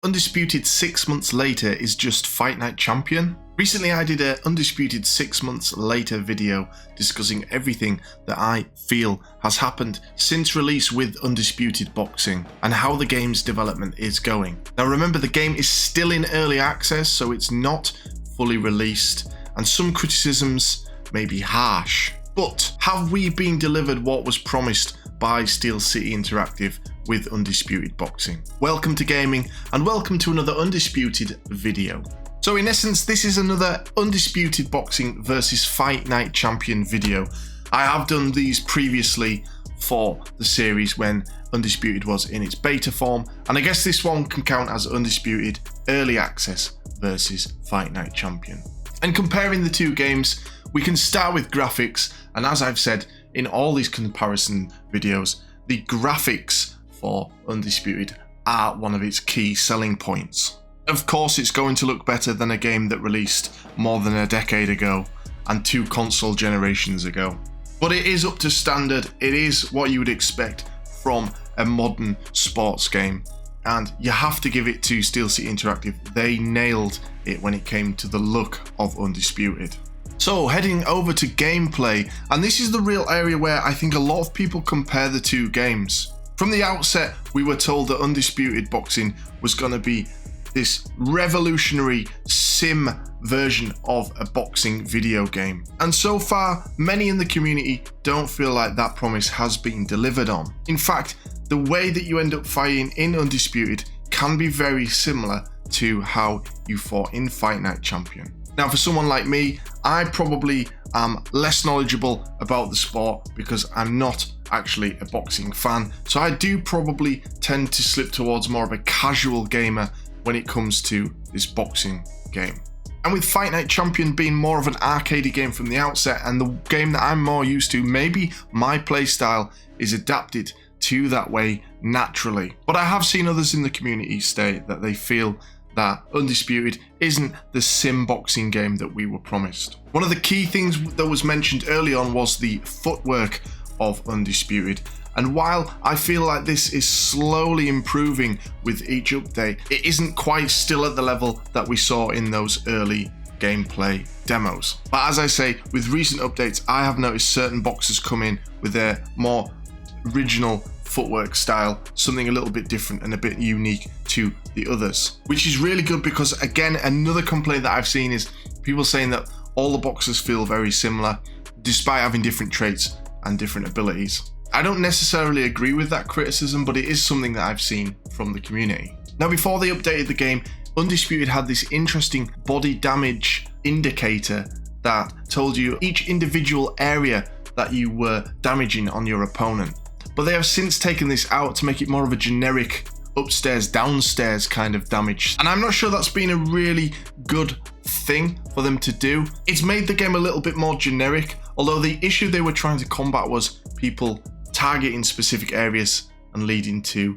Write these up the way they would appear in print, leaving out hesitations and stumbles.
Undisputed 6 months later is just Fight Night Champion? Recently I did a Undisputed 6 months later video discussing everything that I feel has happened since release with Undisputed Boxing and how the game's development is going. Now remember, the game is still in early access, so it's not fully released, and some criticisms may be harsh. But have we been delivered what was promised by Steel City Interactive with Undisputed Boxing? Welcome to gaming and welcome to another Undisputed video. So in essence, this is another Undisputed Boxing versus Fight Night Champion video. I have done these previously for the series when Undisputed was in its beta form, and I guess this one can count as Undisputed Early Access versus Fight Night Champion. And comparing the two games, we can start with graphics, and as I've said in all these comparison videos, the graphics for Undisputed are one of its key selling points. Of course, it's going to look better than a game that released more than a decade ago and 2 console generations ago. But it is up to standard. It is what you would expect from a modern sports game, and you have to give it to Steel City Interactive. They nailed it when it came to the look of Undisputed. So heading over to gameplay, and this is the real area where I think a lot of people compare the two games. From the outset, we were told that Undisputed Boxing was going to be this revolutionary sim version of a boxing video game. And so far, many in the community don't feel like that promise has been delivered on. In fact, the way that you end up fighting in Undisputed can be very similar to how you fought in Fight Night Champion. Now, for someone like me, I probably am less knowledgeable about the sport because I'm not actually a boxing fan. So I do probably tend to slip towards more of a casual gamer when it comes to this boxing game. And with Fight Night Champion being more of an arcadey game from the outset, and the game that I'm more used to, maybe my playstyle is adapted to that way naturally. But I have seen others in the community state that they feel that Undisputed isn't the sim boxing game that we were promised. One of the key things that was mentioned early on was the footwork of Undisputed. And while I feel like this is slowly improving with each update, it isn't quite still at the level that we saw in those early gameplay demos. But as I say, with recent updates, I have noticed certain boxers come in with their more original footwork style, something a little bit different and a bit unique to the others, which is really good because, again, another complaint that I've seen is people saying that all the boxers feel very similar despite having different traits and different abilities. I don't necessarily agree with that criticism, but it is something that I've seen from the community. Now, before they updated the game, Undisputed had this interesting body damage indicator that told you each individual area that you were damaging on your opponent. But they have since taken this out to make it more of a generic upstairs, downstairs kind of damage. And I'm not sure that's been a really good thing for them to do. It's made the game a little bit more generic, although the issue they were trying to combat was people targeting specific areas and leading to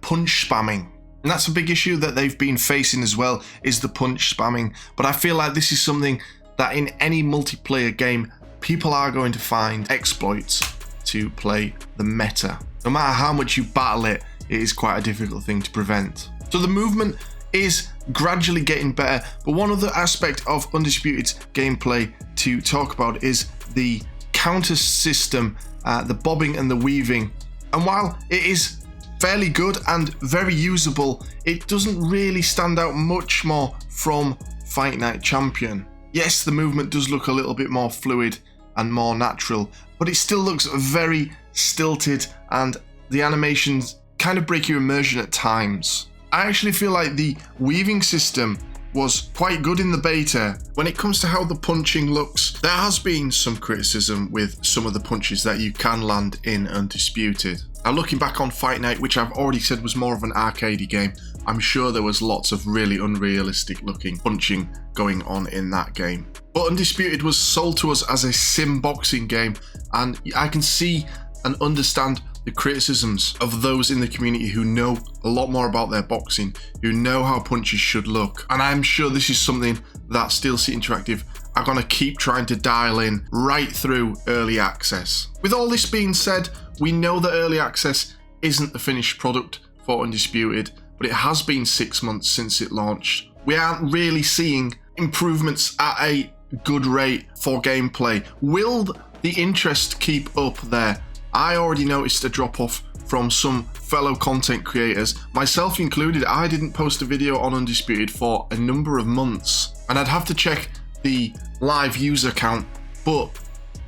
punch spamming. And that's a big issue that they've been facing as well, is the punch spamming. But I feel like this is something that in any multiplayer game, people are going to find exploits to play the meta. No matter how much you battle it, it is quite a difficult thing to prevent. So the movement is gradually getting better, but one other aspect of Undisputed's gameplay to talk about is the counter system, the bobbing and the weaving. And while it is fairly good and very usable, it doesn't really stand out much more from Fight Night Champion. Yes, the movement does look a little bit more fluid and more natural, but it still looks very stilted and the animations kind of break your immersion at times. I actually feel like the weaving system was quite good in the beta. When it comes to how the punching looks, there has been some criticism with some of the punches that you can land in Undisputed. Now, looking back on Fight Night, which I've already said was more of an arcadey game, I'm sure there was lots of really unrealistic looking punching going on in that game. But Undisputed was sold to us as a sim boxing game, and I can see and understand the criticisms of those in the community who know a lot more about their boxing, who know how punches should look. And I'm sure this is something that Steel City Interactive are going to keep trying to dial in right through early access. With all this being said, we know that early access isn't the finished product for Undisputed, but but it has been 6 months since it launched. We aren't really seeing improvements at a good rate for gameplay. Will the interest keep up there? I already noticed a drop-off from some fellow content creators, myself included. I didn't post a video on Undisputed for a number of months, and I'd have to check the live user count, but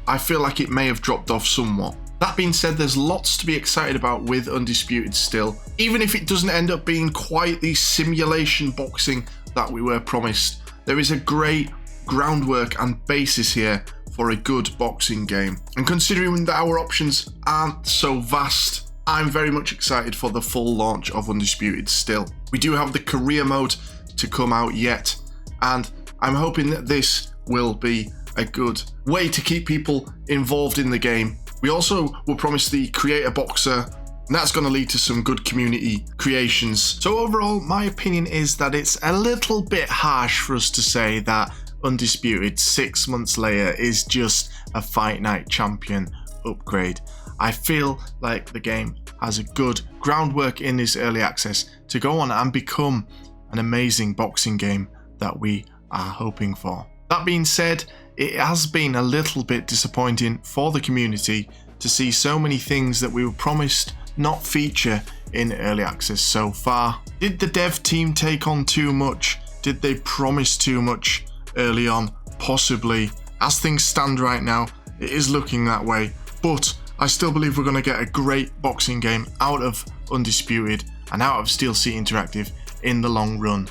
I feel like it may have dropped off somewhat. That being said, there's lots to be excited about with Undisputed still, even if it doesn't end up being quite the simulation boxing that we were promised. There is a great groundwork and basis here for a good boxing game, and considering that our options aren't so vast, I'm very much excited for the full launch of Undisputed still. We do have the career mode to come out yet, and I'm hoping that this will be a good way to keep people involved in the game. We also were promised the creator boxer, and that's going to lead to some good community creations. So overall, my opinion is that it's a little bit harsh for us to say that Undisputed 6 months later is just a Fight Night Champion upgrade. I feel like the game has a good groundwork in this early access to go on and become an amazing boxing game that we are hoping for. That being said, it has been a little bit disappointing for the community to see so many things that we were promised not feature in early access so far. Did the dev team take on too much? Did they promise too much early on? Possibly. As things stand right now, it is looking that way, but I still believe we're going to get a great boxing game out of Undisputed and out of Steel Sea Interactive in the long run.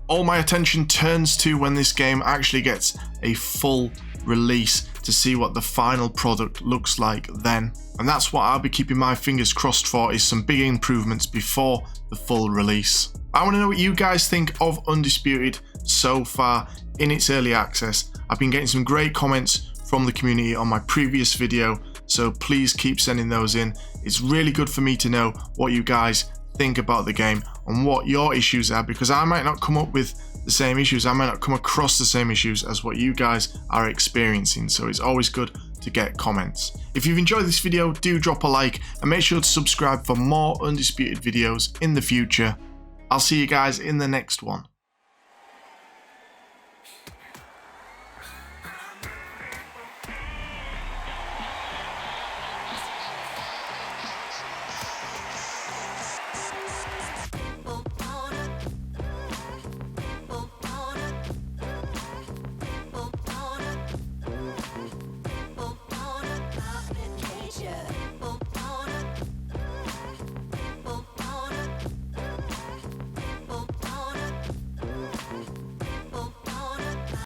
All my attention turns to when this game actually gets a full release to see what the final product looks like then. And that's what I'll be keeping my fingers crossed for, is some big improvements before the full release. I want to know what you guys think of Undisputed so far in its early access. I've been getting some great comments from the community on my previous video, so please keep sending those in. It's really good for me to know what you guys think about the game and what your issues are, because I might not come up with the same issues, I might not come across the same issues as what you guys are experiencing, so it's always good to get comments. If you've enjoyed this video, do drop a like and make sure to subscribe for more Undisputed videos in the future. I'll see you guys in the next one.